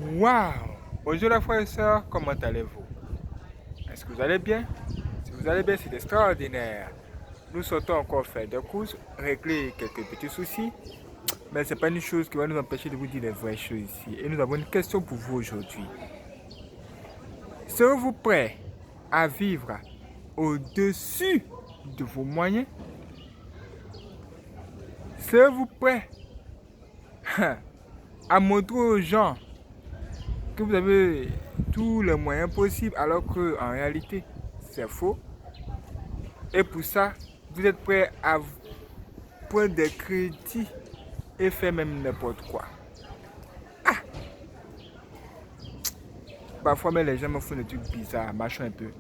Waouh! Bonjour les frères et sœurs, comment allez-vous? Est-ce que vous allez bien? Si vous allez bien, c'est extraordinaire. Nous sortons encore faire des courses, régler quelques petits soucis, mais ce n'est pas une chose qui va nous empêcher de vous dire les vraies choses ici. Et nous avons une question pour vous aujourd'hui. Serez-vous prêt à vivre au-dessus de vos moyens? Serez-vous prêt à montrer aux gens que vous avez tous les moyens possibles alors qu'en réalité, c'est faux? Et pour ça, vous êtes prêt à prendre des crédits et faire même n'importe quoi. Parfois, mais les gens me font des trucs bizarres, machin un peu.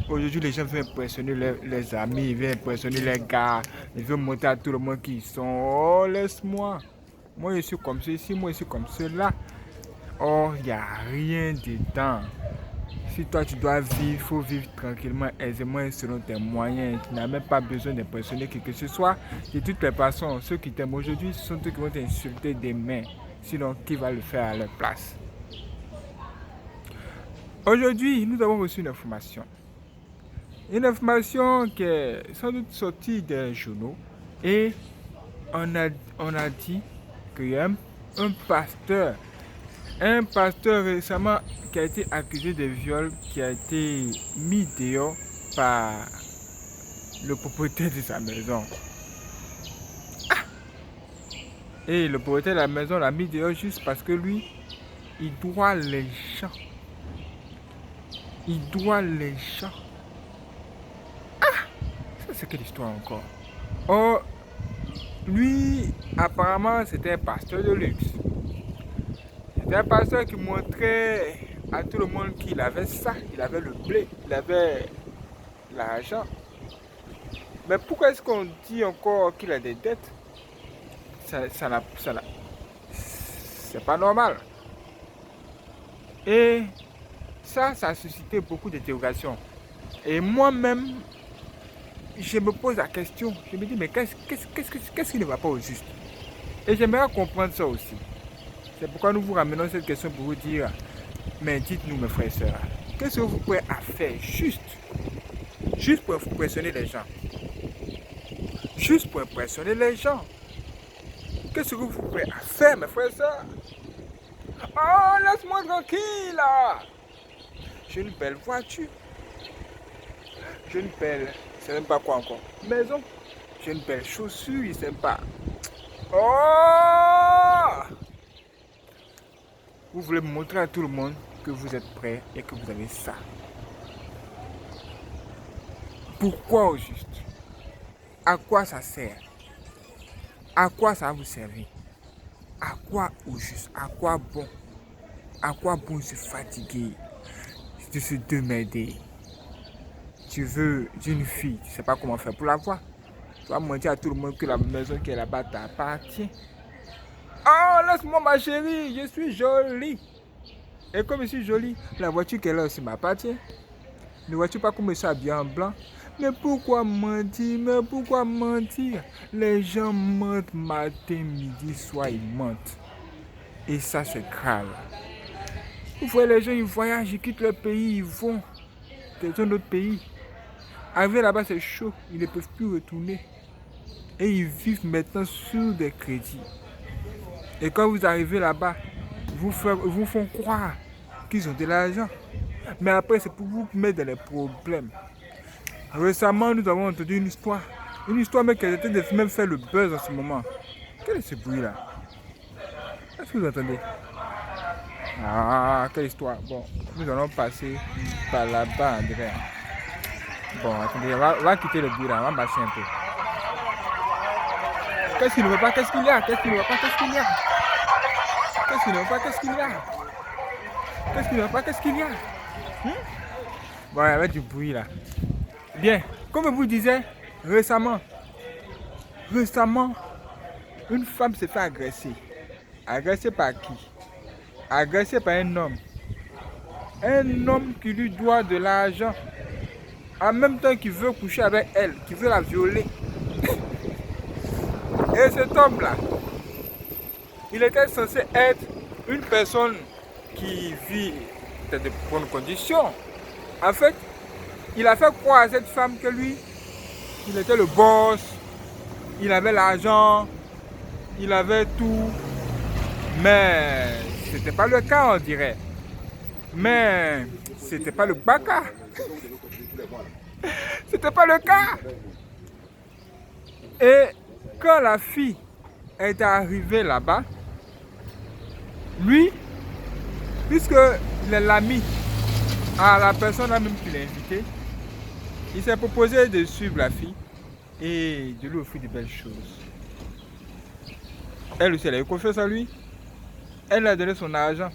Aujourd'hui, les gens veulent impressionner les amis, ils veulent impressionner les gars, ils veulent montrer à tout le monde qui ils sont. Oh, laisse-moi. Moi, je suis comme ceci, moi, je suis comme cela. Oh, il n'y a rien dedans. Si toi, tu dois vivre, il faut vivre tranquillement, aisément et selon tes moyens. Tu n'as même pas besoin d'impressionner qui que ce soit. De toutes les façons, ceux qui t'aiment aujourd'hui, ce sont ceux qui vont t'insulter demain. Sinon, qui va le faire à leur place? Aujourd'hui, nous avons reçu une information. Une information qui est sans doute sortie des journaux. Et on a dit qu'il y a un pasteur récemment qui a été accusé de viol, qui a été mis dehors par le propriétaire de sa maison. Et le propriétaire de la maison l'a mis dehors juste parce que lui, il doit les gens. Il doit les gens. Ça c'est quelle histoire encore? Oh, lui, apparemment, c'était un pasteur de luxe. C'était un pasteur qui montrait à tout le monde qu'il avait ça. Il avait le blé, il avait l'argent. Mais pourquoi est-ce qu'on dit encore qu'il a des dettes? C'est pas normal. Et ça a suscité beaucoup d'interrogations. Et moi-même, je me pose la question. Je me dis, mais qu'est-ce qui ne va pas au juste? Et j'aimerais comprendre ça aussi. C'est pourquoi nous vous ramenons cette question pour vous dire, mais dites-nous mes frères et sœurs, qu'est-ce que vous pouvez faire juste pour impressionner les gens? Juste pour impressionner les gens. Qu'est-ce que vous pouvez faire mes frères et sœurs? Oh, laisse-moi tranquille là! J'ai une belle voiture. J'ai une belle, c'est même pas quoi encore, maison. J'ai une belle chaussure, il sait pas. Oh! Vous voulez montrer à tout le monde que vous êtes prêt et que vous avez ça. Pourquoi au juste? À quoi ça sert? À quoi ça va vous servir? À quoi au juste? À quoi bon? À quoi bon se fatiguer? De se démerder? Tu veux d'une fille, tu ne sais pas comment faire pour l'avoir. Tu vas montrer à tout le monde que la maison qui est là-bas t'appartient. Oh, laisse-moi ma chérie, je suis jolie. Et comme je suis jolie, la voiture qui est là aussi m'appartient. Ne vois-tu pas comme je suis habillé en blanc? Mais pourquoi mentir? Mais pourquoi mentir? Les gens mentent matin, midi, soir, ils mentent. Et ça, c'est grave. Vous voyez, les gens, ils voyagent, ils quittent leur pays, ils vont dans un autre pays. Arriver là-bas, c'est chaud, ils ne peuvent plus retourner. Et ils vivent maintenant sur des crédits. Et quand vous arrivez là-bas, vous font croire qu'ils ont de l'argent. Mais après, c'est pour vous mettre dans les problèmes. Récemment, nous avons entendu une histoire. Une histoire mais qui a été de même faire le buzz en ce moment. Quel est ce bruit-là? Est-ce que vous entendez? Ah, quelle histoire. Bon, nous allons passer par là-bas, André. Bon, attendez, on va quitter le bruit là, on va marcher un peu. Qu'est-ce qu'il ne va pas? Qu'est-ce qu'il y a? Qu'est-ce qu'il ne va pas? Qu'est-ce qu'il y a? Qu'est-ce qu'il ne va pas? Qu'est-ce qu'il y a? Qu'est-ce qu'il ne va pas? Qu'est-ce qu'il y a? Bon, il y avait du bruit là. Bien, comme je vous disais, récemment, une femme s'est fait agresser. Agressée par qui? Agressée par un homme. Un homme qui lui doit de l'argent. En même temps qu'il veut coucher avec elle, qui veut la violer. Et cet homme-là, il était censé être une personne qui vit dans de bonnes conditions, en fait, il a fait croire à cette femme que lui, il était le boss, il avait l'argent, il avait tout, mais c'était pas le cas, on dirait. Mais c'était pas le baka. C'était pas le cas. Et quand la fille est arrivée là-bas, lui, puisqu'il est l'ami à la personne même qui l'a invité, il s'est proposé de suivre la fille et de lui offrir de belles choses. Elle aussi, elle a eu confiance en lui. Elle lui a donné son argent.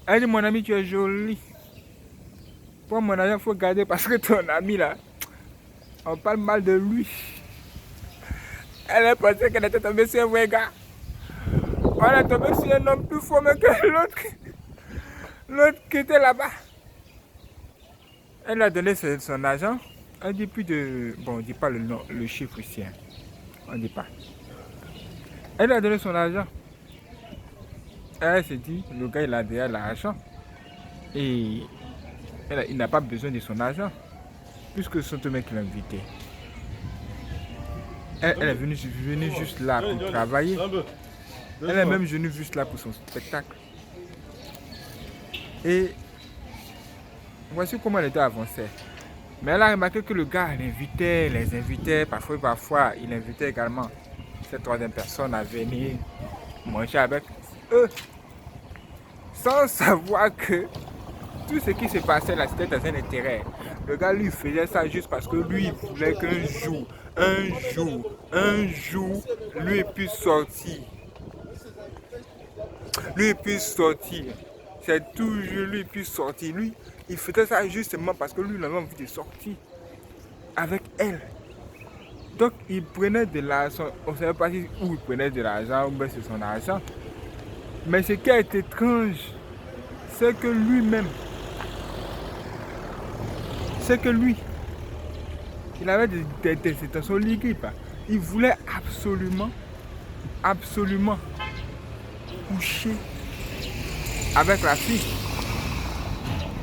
Elle dit, mon ami, tu es joli. Pour mon argent, il faut garder parce que ton ami là, on parle mal de lui. Elle a pensé qu'elle était tombée sur un vrai gars. On est tombé sur un homme plus fort que l'autre qui était là-bas. Elle a donné son argent. Elle dit plus de... Bon, on ne dit pas le nom, le chiffre ici. Hein. On ne dit pas. Elle a donné son argent. Elle s'est dit, le gars il a déjà l'argent. Et il n'a pas besoin de son argent. Puisque c'est un mec qui l'a invité. Elle est venue juste là pour travailler. Elle est même venue juste là pour son spectacle. Et voici comment elle était avancée. Mais elle a remarqué que le gars les invitait, parfois il invitait également cette troisième personne à venir manger avec eux. Sans savoir que tout ce qui se passait là, c'était dans un intérêt. Le gars lui faisait ça juste parce que lui il voulait qu'un jour, lui puisse sortir. Lui puisse sortir. C'est toujours lui puisse sortir. Lui, il faisait ça justement parce que lui, il avait envie de sortir avec elle. Donc, il prenait de l'argent. On ne savait pas où il prenait de l'argent ou bien c'est son argent. Mais ce qui est étrange, c'est que lui-même, il avait des intentions ligues. Il voulait absolument coucher avec la fille.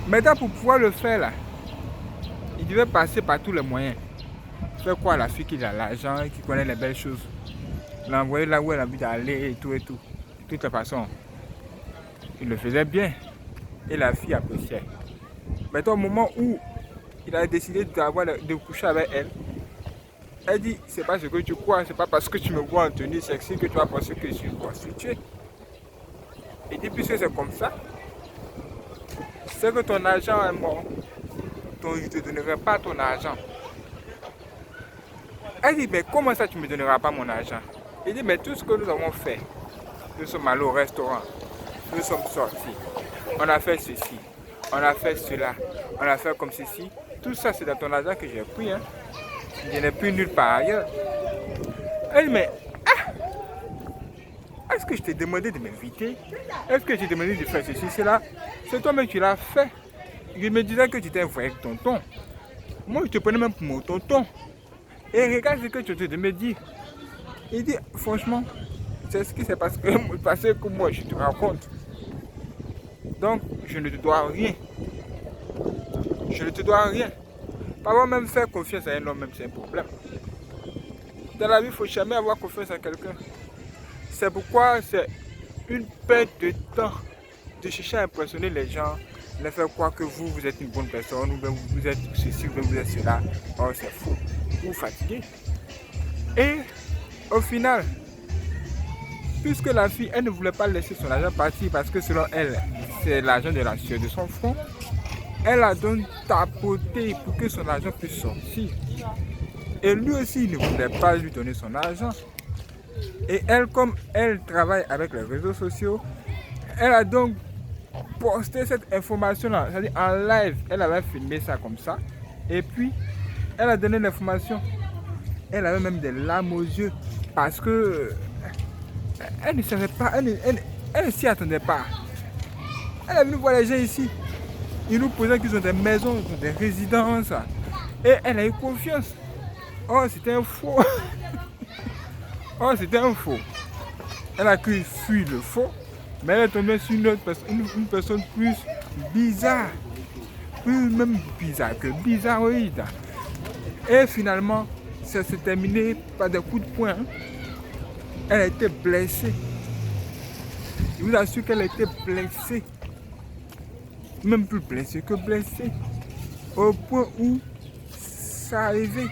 Maintenant, pour pouvoir le faire là, il devait passer par tous les moyens. Faire quoi à la fille qui a l'argent, qui connaît les belles choses. L'envoyer là où elle a envie d'aller et tout et tout. De toute façon, il le faisait bien. Et la fille appréciait. Maintenant, au moment où il a décidé de coucher avec elle, elle dit, c'est pas ce que tu crois, c'est pas parce que tu me vois en tenue sexy que tu vas penser que je suis une prostituée. Il dit, puisque c'est comme ça, c'est que ton argent est mort. Donc je ne te donnerai pas ton argent. Elle dit, mais comment ça tu ne me donneras pas mon argent? Il dit, mais tout ce que nous avons fait, nous sommes allés au restaurant, nous sommes sortis, on a fait ceci, on a fait cela, on a fait comme ceci. Tout ça c'est dans ton argent que j'ai pris. Hein. Je n'ai pris nulle part ailleurs. Elle dit, mais est-ce que je t'ai demandé de m'inviter? Est-ce que j'ai demandé de faire ceci, cela? C'est toi-même qui l'as fait. Je me disais que tu étais un vrai tonton. Moi, je te prenais même pour mon tonton. Et regarde ce que tu te me dire. Il dit, franchement, c'est ce qui s'est passé que moi, je te raconte. Donc, je ne te dois rien. Je ne te dois rien. Parfois, même faire confiance à un homme, même c'est un problème. Dans la vie, il ne faut jamais avoir confiance en quelqu'un. C'est pourquoi c'est une perte de temps de chercher à impressionner les gens, de faire croire que vous êtes une bonne personne, ou bien vous êtes ceci, ou bien vous êtes cela. Oh, c'est fou. Vous fatiguez. Et au final, puisque la fille, elle ne voulait pas laisser son argent partir parce que selon elle, c'est l'argent de son front, elle a donc tapoté pour que son argent puisse sortir. Et lui aussi, il ne voulait pas lui donner son argent. Et elle, comme elle travaille avec les réseaux sociaux, elle a donc posté cette information-là, c'est-à-dire en live. Elle avait filmé ça comme ça. Et puis, elle a donné l'information. Elle avait même des larmes aux yeux parce que elle ne savait pas, elle ne s'y attendait pas. Elle est venue voir les gens ici. Ils nous posaient qu'ils ont des maisons, ils ont des résidences. Et elle a eu confiance. Oh, c'était un faux. Oh, c'était un faux. Elle a cru fuir le faux. Mais elle est tombée sur une autre personne, une personne plus bizarre. Plus même bizarre que bizarroïde. Et finalement, ça s'est terminé par des coups de poing. Elle a été blessée. Je vous assure qu'elle a été blessée. Même plus blessée que blessée. Au point où ça arrivait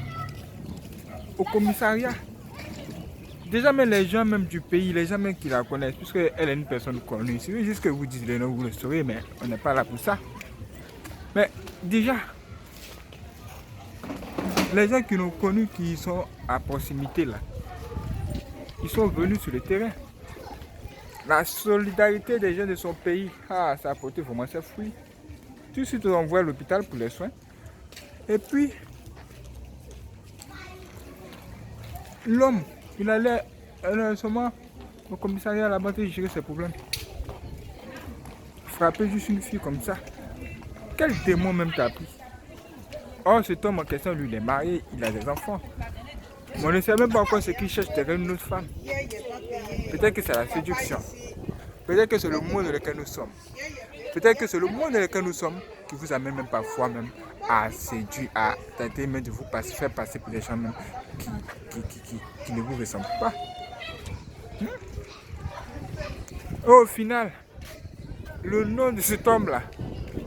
au commissariat. Déjà, même les gens même du pays, les gens même qui la connaissent, puisqu'elle est une personne connue. C'est juste que vous dites le nom, vous le saurez, mais on n'est pas là pour ça. Mais déjà, les gens qui l'ont connu, qui sont à proximité là, ils sont venus sur le terrain. La solidarité des gens de son pays, ça a apporté vraiment ses fruits. Tout de suite, on envoie à l'hôpital pour les soins. Et puis, l'homme, il allait seulement au commissariat là-bas et gérer ses problèmes. Frapper juste une fille comme ça. Quel démon même t'as pris? Or, cet homme en question, lui, il est marié, il a des enfants. Mais on ne sait même pas encore ce qu'il cherche derrière une autre femme. Peut-être que c'est la séduction. Peut-être que c'est le monde dans lequel nous sommes. Peut-être que c'est le monde dans lequel nous sommes qui vous amène même parfois même à séduire, à tenter même de vous faire passer pour des gens même qui ne vous ressemblent pas. Au final, le nom de cet homme-là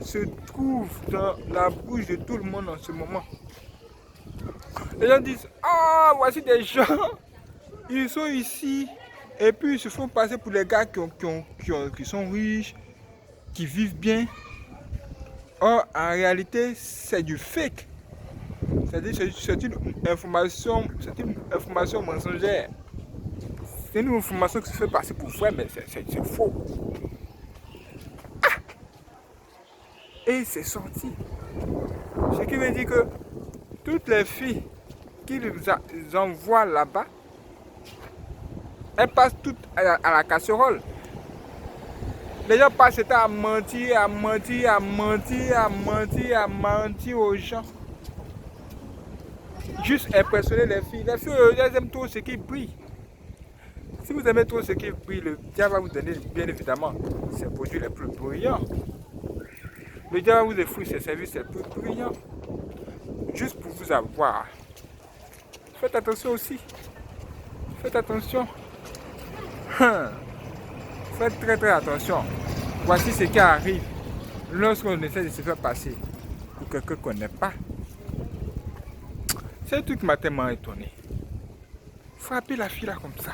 se trouve dans la bouche de tout le monde en ce moment. Les gens disent, ah, voici des gens, ils sont ici, et puis ils se font passer pour les gars qui sont riches, qui vivent bien. Or, en réalité, c'est du fake. C'est-à-dire, c'est une information mensongère. C'est une information qui se fait passer pour vrai, mais c'est faux. Et c'est sorti. Ce qui veut dire que toutes les filles qu'ils envoient là-bas, elles passent toutes à la casserole. Les gens passent à mentir aux gens. Juste impressionner les filles. Les filles, elles aiment trop ce qui brille. Si vous aimez trop ce qui brille, le diable va vous donner bien évidemment ses produits les plus brillants. Le diable va vous offrir ses services les plus brillants. Juste pour vous avoir. Faites attention aussi. Faites attention. Faites très très attention. Voici ce qui arrive lorsqu'on essaie de se faire passer pour quelqu'un qu'on n'est pas. C'est un truc qui m'a tellement étonné. Frapper la fille là comme ça.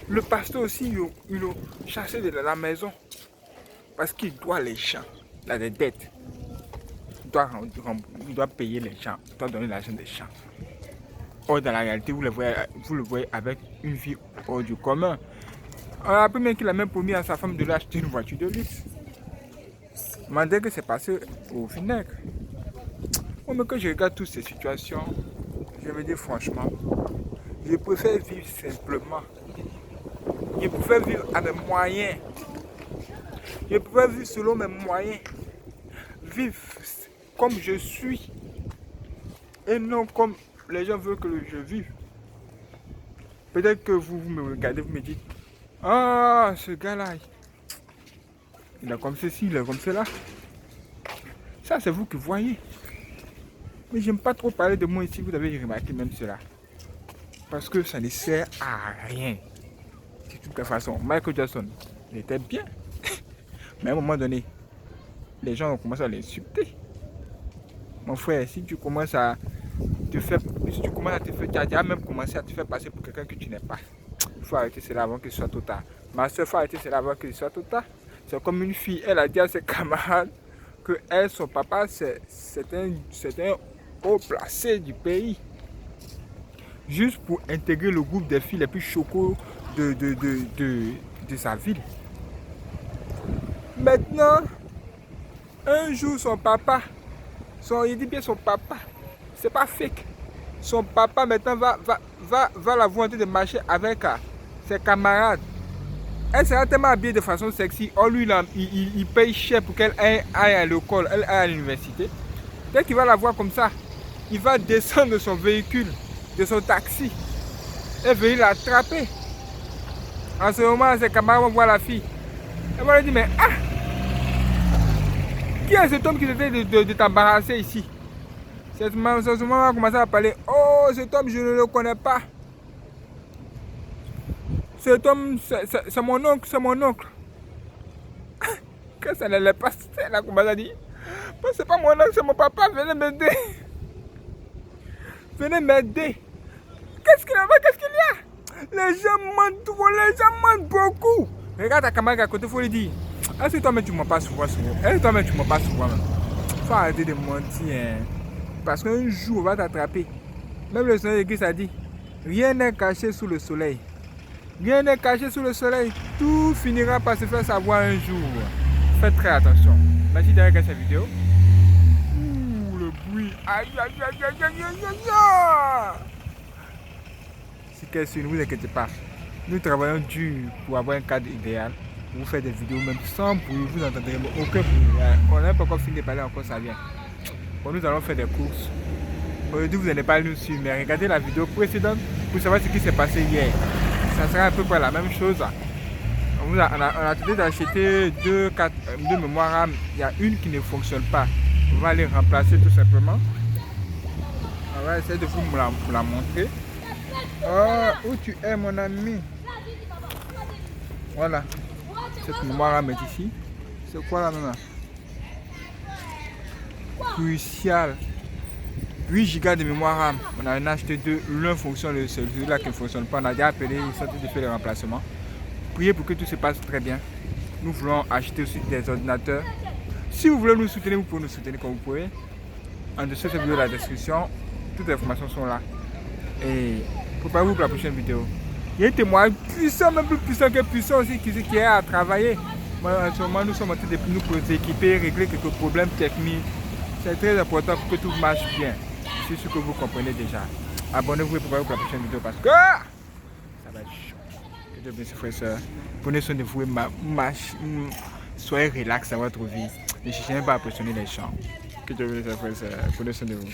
Le pasteur aussi, il l'a chassé de la maison parce qu'il doit les gens. Il a des dettes. Il doit payer les gens. Il doit donner l'argent des gens. Or, dans la réalité, vous le voyez avec une vie hors du commun. On a appris même qu'il a même promis à sa femme de lui acheter une voiture de luxe. Mais dès que c'est passé au vinaigre. Oh, mais quand je regarde toutes ces situations, je me dis franchement, je préfère vivre simplement. Je préfère vivre à mes moyens. Je préfère vivre selon mes moyens. Vivre comme je suis. Et non comme les gens veulent que je vive. Peut-être que vous me regardez, vous me dites, ah, ce gars-là, il est comme ceci, il est comme cela. Ça, c'est vous qui voyez. Mais j'aime pas trop parler de moi ici, vous avez remarqué même cela. Parce que ça ne sert à rien. De toute façon, Michael Jackson, il était bien. Mais à un moment donné, les gens ont commencé à l'insulter. Mon frère, si tu commences à te faire, tu as même commencé à te faire passer pour quelqu'un que tu n'es pas. Il faut arrêter cela avant que ce soit trop tard. Ma soeur, il faut arrêter cela avant que ce soit trop tard. C'est comme une fille, elle a dit à ses camarades que elle, son papa, c'est un haut placé du pays. Juste pour intégrer le groupe des filles les plus chocos de sa ville. Maintenant, un jour, son papa, il dit bien son papa, c'est pas fake. Son papa maintenant va la voir en train de marcher avec ses camarades. Elle sera tellement habillée de façon sexy. Oh, lui, il paye cher pour qu'elle aille à l'école, elle aille à l'université. Dès qu'il va la voir comme ça, il va descendre de son véhicule, de son taxi, et venir l'attraper. En ce moment, ses camarades vont voir la fille. Elle va lui dire, mais ah, qui est cet homme qui essaie de t'embarrasser ici? C'est ce moment elle va commencer à parler. Oh, cet homme, je ne le connais pas. Cet homme, c'est mon oncle, c'est mon oncle. Quand ça ne l'est pas, elle a commencé à dire, c'est pas mon oncle, c'est mon papa, venez m'aider. Venez m'aider. Qu'est-ce qu'il y a? Qu'est-ce qu'il y a? Les gens mentent trop, les gens mentent beaucoup. Regarde ta camarade à côté, il faut lui dire, est-ce que toi-même tu ne mens pas souvent? Est-ce que toi-même tu ne mens pas souvent? Il faut arrêter de mentir. Hein. Parce qu'un jour, on va t'attraper. Même le Seigneur Église a dit, rien n'est caché sous le soleil. Rien n'est caché sous le soleil. Tout finira par se faire savoir un jour. Faites très attention. Merci d'avoir regardé cette vidéo. Ouh, le bruit. Aïe, aïe, aïe, aïe, aïe, aïe, aïe. Si question, ne vous inquiétez pas. Nous travaillons dur pour avoir un cadre idéal. Pour vous faire des vidéos même sans bruit. Vous n'entendrez aucun bruit. On n'a pas encore fini de parler, encore ça vient. Bon, nous allons faire des courses. Aujourd'hui, vous n'allez pas nous suivre, mais regardez la vidéo précédente pour savoir ce qui s'est passé hier. Ça sera à peu près la même chose. On a tenté d'acheter deux mémoires RAM. Il y a une qui ne fonctionne pas. On va les remplacer tout simplement. On va essayer de vous la montrer. Oh, où tu es, mon ami? Voilà. Cette mémoire RAM est ici. C'est quoi là maintenant? Crucial. 8 Go de mémoire RAM. On a acheté deux. L'un fonctionne, celui-là qui ne fonctionne pas. On a déjà appelé, ils sont en train de faire le remplacement. Priez pour que tout se passe très bien. Nous voulons acheter aussi des ordinateurs. Si vous voulez nous soutenir, vous pouvez nous soutenir comme vous pouvez. En dessous de cette vidéo, la description, toutes les informations sont là. Et préparez-vous pour la prochaine vidéo. Il y a un témoin puissant, même plus puissant que puissant aussi, qui est à travailler. En ce moment, nous sommes en train de nous équiper, régler quelques problèmes techniques. C'est très important pour que tout marche bien. C'est ce que vous comprenez déjà. Abonnez-vous et préparez-vous pour la prochaine vidéo parce que ça va être chaud. Que Dieu bénisse, frères et sœurs. Prenez soin de vous et soyez relax à votre vie. Ne cherchez même pas à pressionner les gens. Que Dieu bénisse, frères et sœurs. Prenez soin de vous.